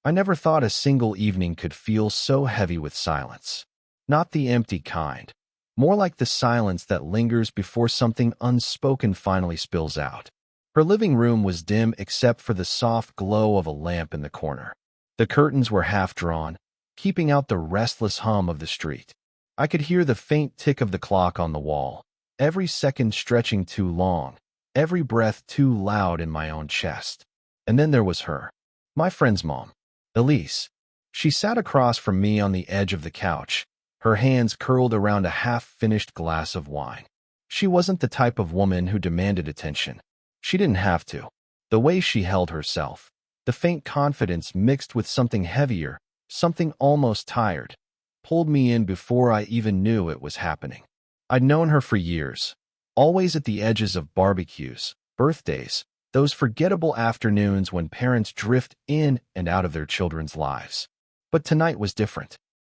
I never thought a single evening could feel so heavy with silence. Not the empty kind. More like the silence that lingers before something unspoken finally spills out. Her living room was dim except for the soft glow of a lamp in the corner. The curtains were half drawn, keeping out the restless hum of the street. I could hear the faint tick of the clock on the wall, every second stretching too long, every breath too loud in my own chest. And then there was her, my friend's mom, Elise. She sat across from me on the edge of the couch, her hands curled around a half-finished glass of wine. She wasn't the type of woman who demanded attention. She didn't have to. The way she held herself, the faint confidence mixed with something heavier, something almost tired, pulled me in before I even knew it was happening. I'd known her for years, always at the edges of barbecues, birthdays, those forgettable afternoons when parents drift in and out of their children's lives. But tonight was different.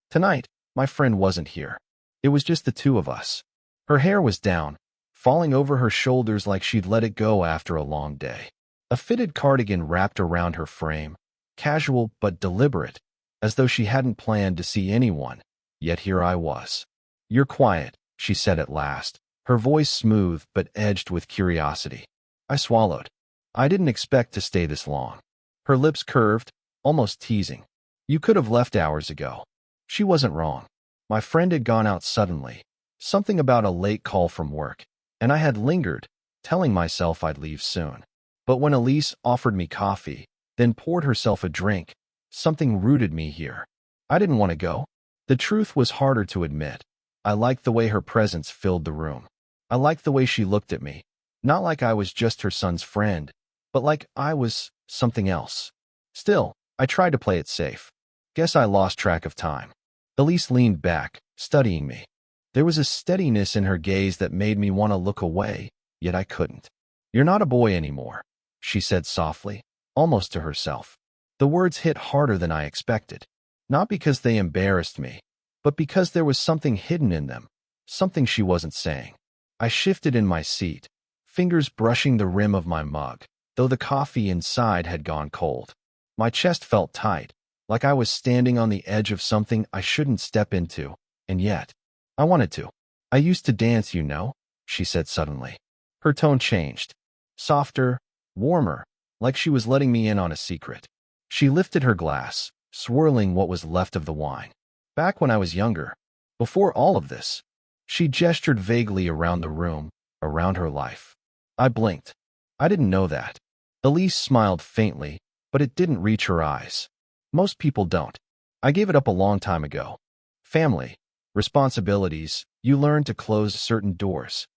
Tonight, my friend wasn't here. It was just the two of us. Her hair was down, falling over her shoulders like she'd let it go after a long day. A fitted cardigan wrapped around her frame, casual but deliberate, as though she hadn't planned to see anyone, yet here I was. "You're quiet," she said at last, her voice smooth but edged with curiosity. I swallowed. I didn't expect to stay this long. Her lips curved, almost teasing. "You could have left hours ago." She wasn't wrong. My friend had gone out suddenly, something about a late call from work, and I had lingered, telling myself I'd leave soon. But when Elise offered me coffee, then poured herself a drink, something rooted me here. I didn't want to go. The truth was harder to admit. I liked the way her presence filled the room. I liked the way she looked at me, not like I was just her son's friend, but like I was something else. Still, I tried to play it safe. Guess I lost track of time. Elise leaned back, studying me. There was a steadiness in her gaze that made me want to look away, yet I couldn't. "You're not a boy anymore," she said softly, almost to herself. The words hit harder than I expected, not because they embarrassed me, but because there was something hidden in them, something she wasn't saying. I shifted in my seat, fingers brushing the rim of my mug, though the coffee inside had gone cold. My chest felt tight, like I was standing on the edge of something I shouldn't step into, and yet, I wanted to. "I used to dance, you know," she said suddenly. Her tone changed, softer, warmer, like she was letting me in on a secret. She lifted her glass, swirling what was left of the wine. "Back when I was younger, before all of this." She gestured vaguely around the room, around her life. I blinked. I didn't know that. Elise smiled faintly, but it didn't reach her eyes. "Most people don't. I gave it up a long time ago. Family, responsibilities, you learn to close certain doors."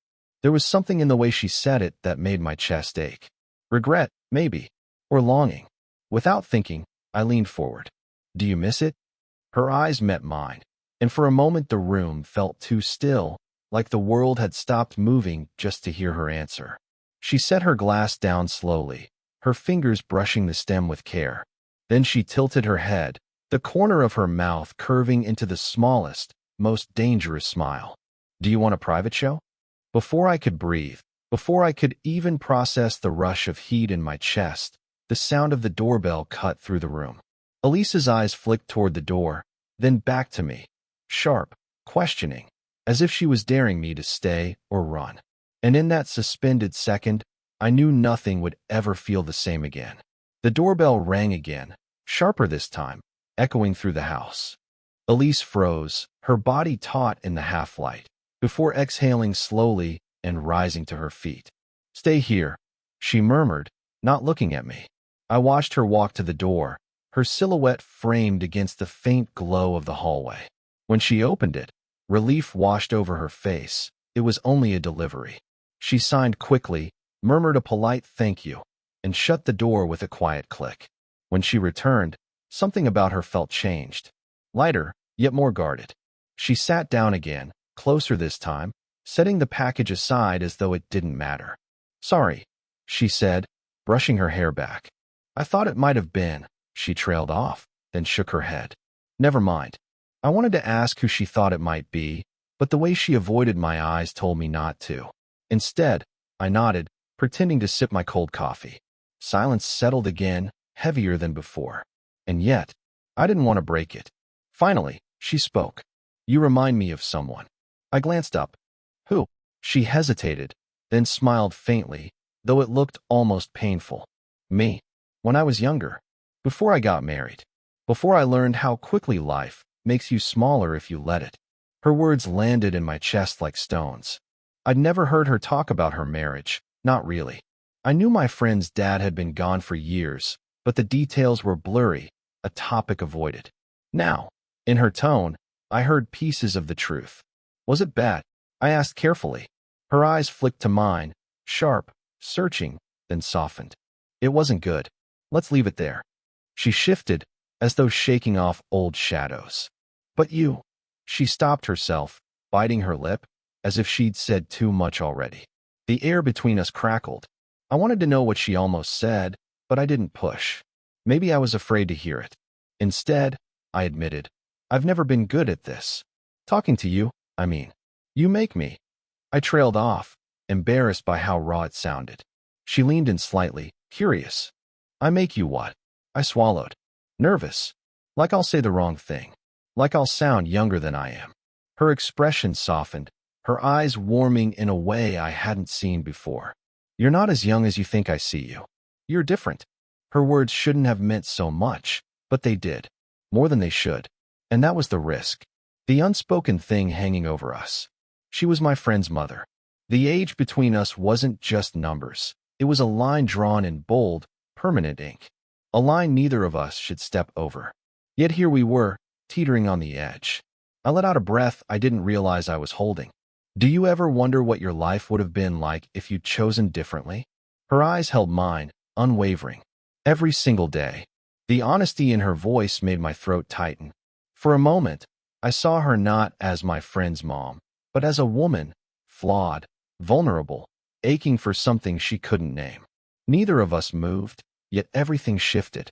There was something in the way she said it that made my chest ache. Regret, maybe, or longing. Without thinking, I leaned forward. "Do you miss it?" Her eyes met mine, and for a moment the room felt too still, like the world had stopped moving just to hear her answer. She set her glass down slowly, her fingers brushing the stem with care. Then she tilted her head, the corner of her mouth curving into the smallest, most dangerous smile. "Do you want a private show?" Before I could breathe, before I could even process the rush of heat in my chest, the sound of the doorbell cut through the room. Elisa's eyes flicked toward the door, then back to me, sharp, questioning, as if she was daring me to stay or run. And in that suspended second, I knew nothing would ever feel the same again. The doorbell rang again, sharper this time, echoing through the house. Elise froze, her body taut in the half-light, before exhaling slowly and rising to her feet. "Stay here," she murmured, not looking at me. I watched her walk to the door, her silhouette framed against the faint glow of the hallway. When she opened it, relief washed over her face. It was only a delivery. She signed quickly, murmured a polite thank you, and shut the door with a quiet click. When she returned, something about her felt changed. Lighter, yet more guarded. She sat down again, closer this time, setting the package aside as though it didn't matter. "Sorry," she said, brushing her hair back. "I thought it might have been." She trailed off, then shook her head. "Never mind." I wanted to ask who she thought it might be, but the way she avoided my eyes told me not to. Instead, I nodded, pretending to sip my cold coffee. Silence settled again, heavier than before. And yet, I didn't want to break it. Finally, she spoke. You remind me of someone. I glanced up. Who? She hesitated, then smiled faintly, though it looked almost painful. Me. When I was younger. Before I got married. Before I learned how quickly life makes you smaller if you let it. Her words landed in my chest like stones. I'd never heard her talk about her marriage, not really. I knew my friend's dad had been gone for years, but the details were blurry, a topic avoided. Now, in her tone, I heard pieces of the truth. Was it bad? I asked carefully. Her eyes flicked to mine, sharp, searching, then softened. It wasn't good. Let's leave it there. She shifted, as though shaking off old shadows. But you. She stopped herself, biting her lip, as if she'd said too much already. The air between us crackled. I wanted to know what she almost said, but I didn't push. Maybe I was afraid to hear it. Instead, I admitted, I've never been good at this. Talking to you, I mean. You make me. I trailed off, embarrassed by how raw it sounded. She leaned in slightly, curious. I make you what? I swallowed. Nervous. Like I'll say the wrong thing. Like I'll sound younger than I am. Her expression softened, her eyes warming in a way I hadn't seen before. You're not as young as you think I see you. You're different. Her words shouldn't have meant so much, but they did. More than they should. And that was the risk. The unspoken thing hanging over us. She was my friend's mother. The age between us wasn't just numbers. It was a line drawn in bold, permanent ink. A line neither of us should step over. Yet here we were, teetering on the edge. I let out a breath I didn't realize I was holding. Do you ever wonder what your life would have been like if you'd chosen differently? Her eyes held mine, unwavering. Every single day. The honesty in her voice made my throat tighten. For a moment, I saw her not as my friend's mom, but as a woman, flawed, vulnerable, aching for something she couldn't name. Neither of us moved, yet everything shifted.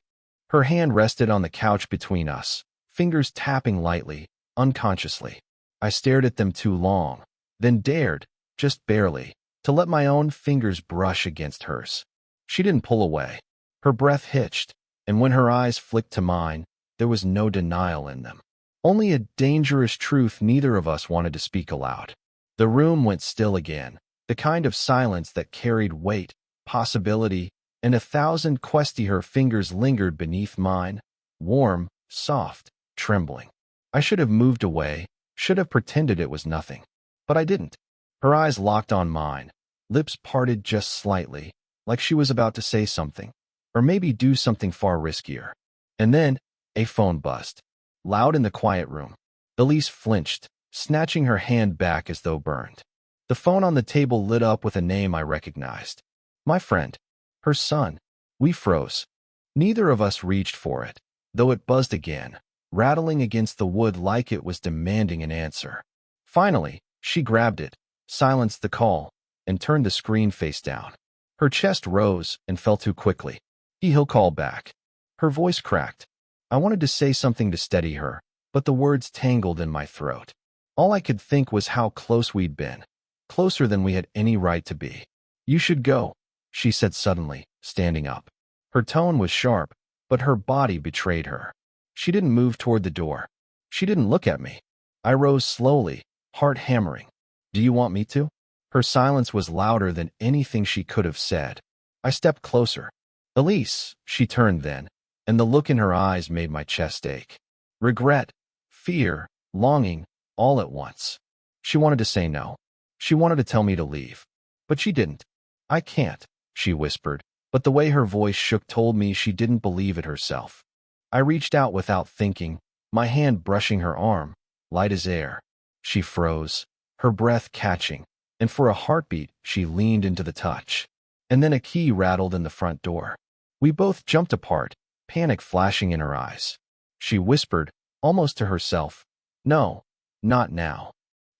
Her hand rested on the couch between us, fingers tapping lightly, unconsciously. I stared at them too long, then dared, just barely, to let my own fingers brush against hers. She didn't pull away. Her breath hitched, and when her eyes flicked to mine, there was no denial in them. Only a dangerous truth neither of us wanted to speak aloud. The room went still again, the kind of silence that carried weight, possibility, and 1,000 questions. Her fingers lingered beneath mine, warm, soft, trembling. I should have moved away, should have pretended it was nothing. But I didn't. Her eyes locked on mine, lips parted just slightly, like she was about to say something, or maybe do something far riskier. And then, a phone buzzed. Loud in the quiet room. Elise flinched, snatching her hand back as though burned. The phone on the table lit up with a name I recognized. My friend. Her son. We froze. Neither of us reached for it, though it buzzed again, rattling against the wood like it was demanding an answer. Finally, she grabbed it, silenced the call, and turned the screen face down. Her chest rose and fell too quickly. He'll call back. Her voice cracked. I wanted to say something to steady her, but the words tangled in my throat. All I could think was how close we'd been. Closer than we had any right to be. You should go, she said suddenly, standing up. Her tone was sharp, but her body betrayed her. She didn't move toward the door. She didn't look at me. I rose slowly, heart hammering. Do you want me to? Her silence was louder than anything she could have said. I stepped closer. Elise, she turned then, and the look in her eyes made my chest ache. Regret, fear, longing, all at once. She wanted to say no. She wanted to tell me to leave. But she didn't. I can't, she whispered, but the way her voice shook told me she didn't believe it herself. I reached out without thinking, my hand brushing her arm, light as air. She froze, her breath catching, and for a heartbeat she leaned into the touch. And then a key rattled in the front door. We both jumped apart, panic flashing in her eyes. She whispered, almost to herself, No, not now.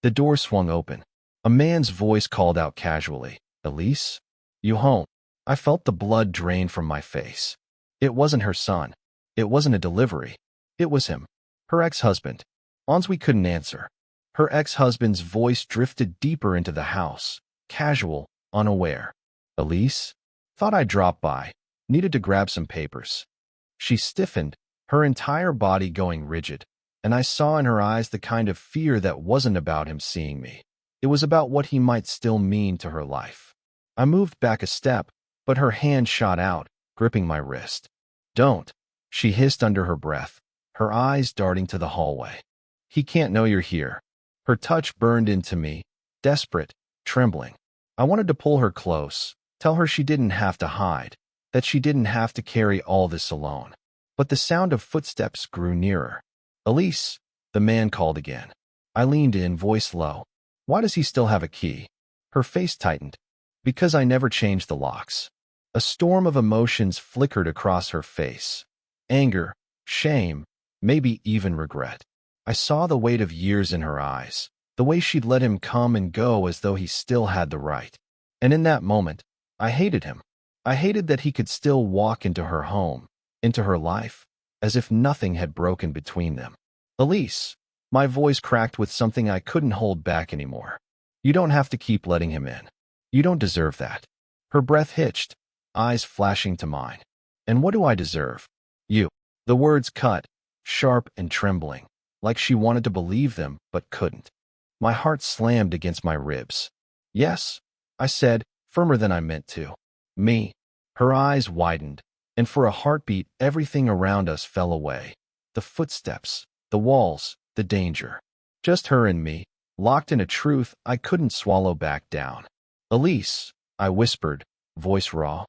The door swung open. A man's voice called out casually, Elise? You home? I felt the blood drain from my face. It wasn't her son. It wasn't a delivery. It was him. Her ex-husband. We couldn't answer. Her ex-husband's voice drifted deeper into the house, casual, unaware. Elise? Thought I'd drop by. Needed to grab some papers. She stiffened, her entire body going rigid, and I saw in her eyes the kind of fear that wasn't about him seeing me. It was about what he might still mean to her life. I moved back a step, but her hand shot out, gripping my wrist. "Don't," she hissed under her breath, her eyes darting to the hallway. "He can't know you're here." Her touch burned into me, desperate, trembling. I wanted to pull her close, tell her she didn't have to hide, that she didn't have to carry all this alone. But the sound of footsteps grew nearer. "Elise," the man called again. I leaned in, voice low. "Why does he still have a key?" Her face tightened. "Because I never changed the locks." A storm of emotions flickered across her face. Anger, shame, maybe even regret. I saw the weight of years in her eyes, the way she'd let him come and go as though he still had the right. And in that moment, I hated him. I hated that he could still walk into her home, into her life, as if nothing had broken between them. "Elise," my voice cracked with something I couldn't hold back anymore. "You don't have to keep letting him in. You don't deserve that." Her breath hitched, eyes flashing to mine. "And what do I deserve?" "You." The words cut, sharp and trembling, like she wanted to believe them but couldn't. My heart slammed against my ribs. "Yes," I said, firmer than I meant to. "Me." Her eyes widened, and for a heartbeat everything around us fell away. The footsteps, the walls, the danger. Just her and me, locked in a truth I couldn't swallow back down. "Elise," I whispered, voice raw.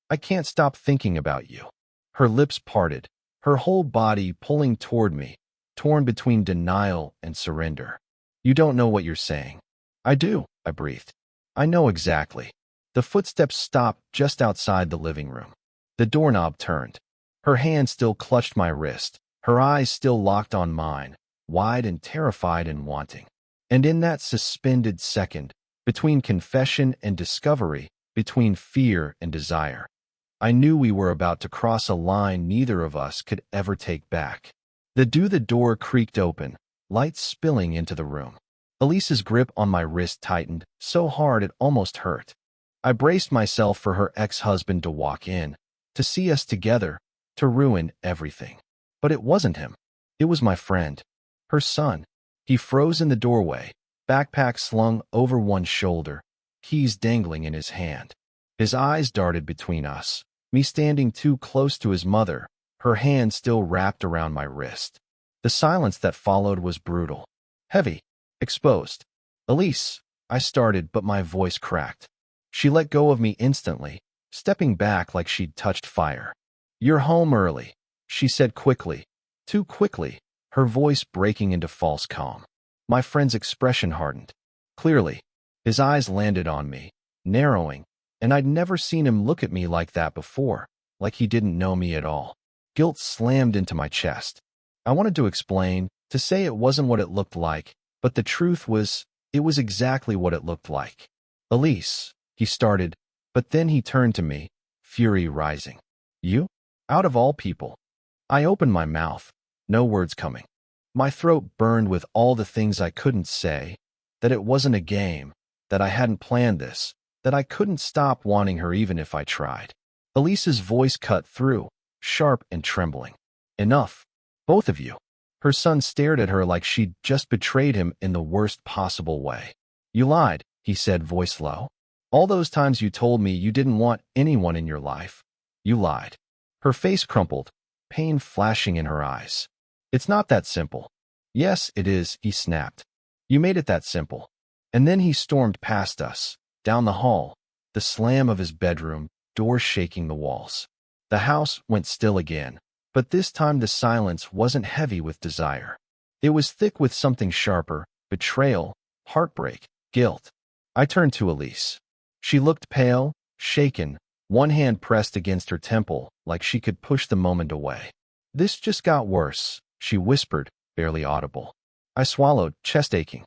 "I can't stop thinking about you." Her lips parted, her whole body pulling toward me, torn between denial and surrender. "You don't know what you're saying." "I do," I breathed. "I know exactly." The footsteps stopped just outside the living room. The doorknob turned. Her hand still clutched my wrist, her eyes still locked on mine, wide and terrified and wanting. And in that suspended second, between confession and discovery, between fear and desire, I knew we were about to cross a line neither of us could ever take back. The door creaked open, light spilling into the room. Elise's grip on my wrist tightened, so hard it almost hurt. I braced myself for her ex-husband to walk in, to see us together, to ruin everything. But it wasn't him. It was my friend, her son. He froze in the doorway, backpack slung over one shoulder, keys dangling in his hand. His eyes darted between us, me standing too close to his mother, her hand still wrapped around my wrist. The silence that followed was brutal, heavy, exposed. "Elise," I started, but my voice cracked. She let go of me instantly, stepping back like she'd touched fire. "You're home early," she said quickly, too quickly, her voice breaking into false calm. My friend's expression hardened. Clearly, his eyes landed on me, narrowing, and I'd never seen him look at me like that before, like he didn't know me at all. Guilt slammed into my chest. I wanted to explain, to say it wasn't what it looked like, but the truth was, it was exactly what it looked like. "Elise," he started, but then he turned to me, fury rising. "You? Out of all people." I opened my mouth, no words coming. My throat burned with all the things I couldn't say, that it wasn't a game, that I hadn't planned this, that I couldn't stop wanting her even if I tried. Elise's voice cut through, sharp and trembling. "Enough. Both of you." Her son stared at her like she'd just betrayed him in the worst possible way. "You lied," he said, voice low. "All those times you told me you didn't want anyone in your life. You lied." Her face crumpled, pain flashing in her eyes. "It's not that simple." "Yes, it is," he snapped. "You made it that simple." And then he stormed past us, down the hall, the slam of his bedroom, door shaking the walls. The house went still again, but this time the silence wasn't heavy with desire. It was thick with something sharper, betrayal, heartbreak, guilt. I turned to Elise. She looked pale, shaken, one hand pressed against her temple, like she could push the moment away. "This just got worse," she whispered, barely audible. I swallowed, chest aching.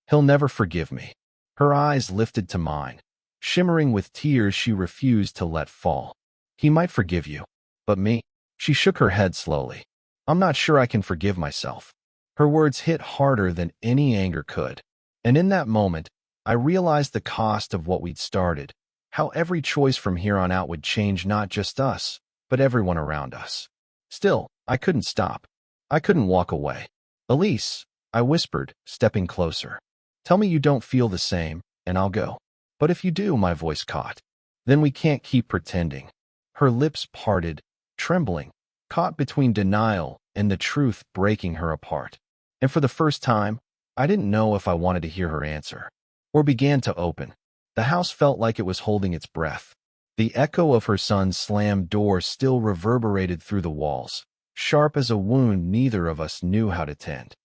"He'll never forgive me." Her eyes lifted to mine, shimmering with tears she refused to let fall. "He might forgive you, but me?" She shook her head slowly. "I'm not sure I can forgive myself." Her words hit harder than any anger could. And in that moment, I realized the cost of what we'd started, how every choice from here on out would change not just us, but everyone around us. Still, I couldn't stop. I couldn't walk away. Elise, I whispered, stepping closer. Tell me you don't feel the same, and I'll go. But if you do, my voice caught. Then we can't keep pretending. Her lips parted, trembling, caught between denial and the truth breaking her apart. And for the first time, I didn't know if I wanted to hear her answer, or began to open. The house felt like it was holding its breath. The echo of her son's slammed door still reverberated through the walls, sharp as a wound neither of us knew how to tend.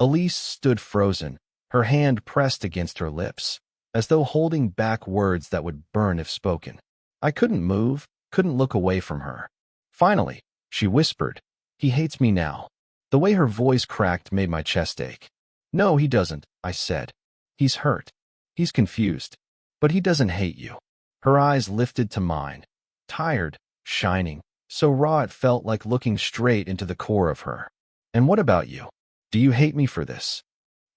Elise stood frozen, her hand pressed against her lips, as though holding back words that would burn if spoken. I couldn't move, couldn't look away from her. Finally, she whispered, "He hates me now." The way her voice cracked made my chest ache. "No, he doesn't," I said. "He's hurt. He's confused. But he doesn't hate you." Her eyes lifted to mine, tired, shining, so raw it felt like looking straight into the core of her. "And what about you? Do you hate me for this?"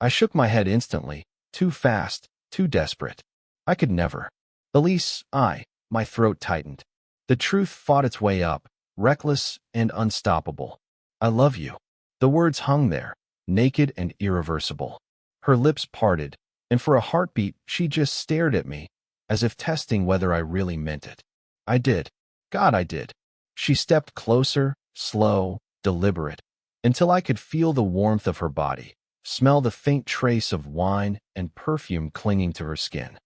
I shook my head instantly, too fast, too desperate. I could never. Elise, my throat tightened. The truth fought its way up, reckless and unstoppable. "I love you." The words hung there, naked and irreversible. Her lips parted, and for a heartbeat she just stared at me, as if testing whether I really meant it. I did. God, I did. She stepped closer, slow, deliberate, until I could feel the warmth of her body, smell the faint trace of wine and perfume clinging to her skin.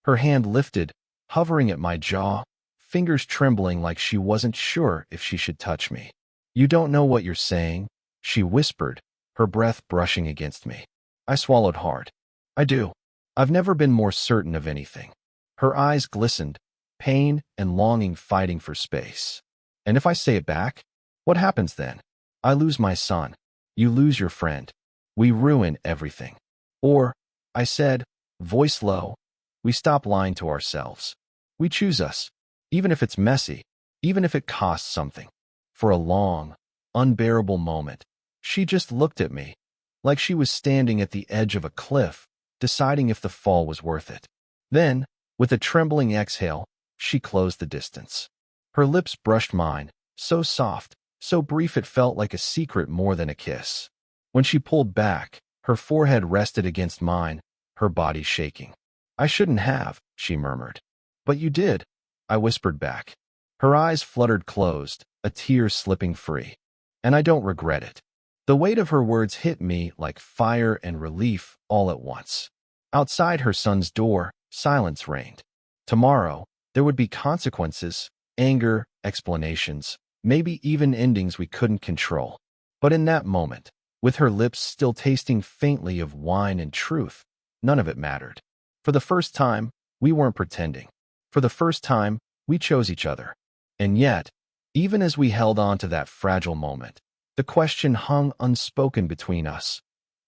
Her hand lifted, hovering at my jaw, fingers trembling like she wasn't sure if she should touch me. "You don't know what you're saying," she whispered, her breath brushing against me. I swallowed hard. "I do. I've never been more certain of anything." Her eyes glistened, pain and longing fighting for space. "And if I say it back, what happens then? I lose my son. You lose your friend. We ruin everything. Or," I said, voice low, "we stop lying to ourselves. We choose us, even if it's messy, even if it costs something." For a long, unbearable moment, she just looked at me, like she was standing at the edge of a cliff, deciding if the fall was worth it. Then, with a trembling exhale, she closed the distance. Her lips brushed mine, so soft, so brief it felt like a secret more than a kiss. When she pulled back, her forehead rested against mine, her body shaking. "I shouldn't have," she murmured. "But you did," I whispered back. Her eyes fluttered closed, a tear slipping free. "And I don't regret it." The weight of her words hit me like fire and relief all at once. Outside her son's door, silence reigned. Tomorrow, there would be consequences, anger, explanations, maybe even endings we couldn't control. But in that moment, with her lips still tasting faintly of wine and truth, none of it mattered. For the first time, we weren't pretending. For the first time, we chose each other. And yet, even as we held on to that fragile moment, the question hung unspoken between us.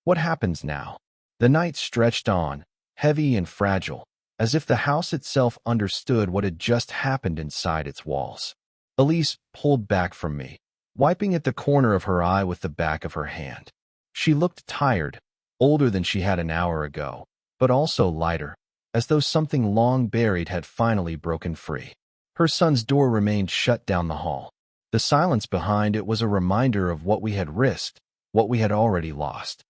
What happens now? The night stretched on, heavy and fragile, as if the house itself understood what had just happened inside its walls. Elise pulled back from me, wiping at the corner of her eye with the back of her hand. She looked tired, older than she had an hour ago, but also lighter, as though something long buried had finally broken free. Her son's door remained shut down the hall. The silence behind it was a reminder of what we had risked, what we had already lost.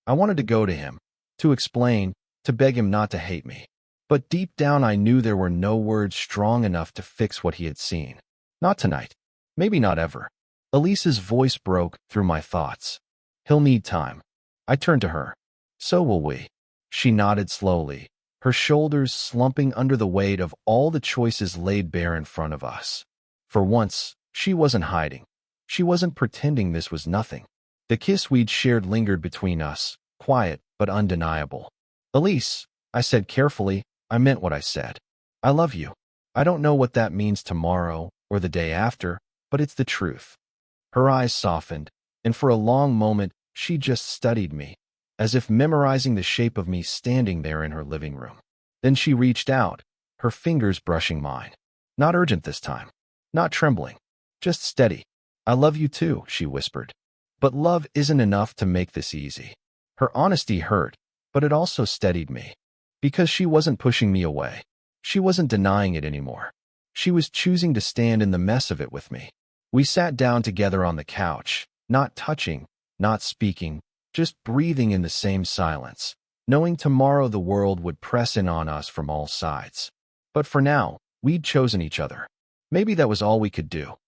I wanted to go to him, to explain, to beg him not to hate me. But deep down I knew there were no words strong enough to fix what he had seen. Not tonight. Maybe not ever. Elise's voice broke through my thoughts. "He'll need time." I turned to her. "So will we." She nodded slowly, her shoulders slumping under the weight of all the choices laid bare in front of us. For once, she wasn't hiding. She wasn't pretending this was nothing. The kiss we'd shared lingered between us, quiet but undeniable. "Elise," I said carefully, I meant what I said. "I love you. I don't know what that means tomorrow or the day after, but it's the truth." Her eyes softened, and for a long moment she just studied me, as if memorizing the shape of me standing there in her living room. Then she reached out, her fingers brushing mine. Not urgent this time, not trembling, just steady. "I love you too," she whispered. "But love isn't enough to make this easy." Her honesty hurt, but it also steadied me. Because she wasn't pushing me away. She wasn't denying it anymore. She was choosing to stand in the mess of it with me. We sat down together on the couch, not touching, not speaking, just breathing in the same silence, knowing tomorrow the world would press in on us from all sides. But for now, we'd chosen each other. Maybe that was all we could do.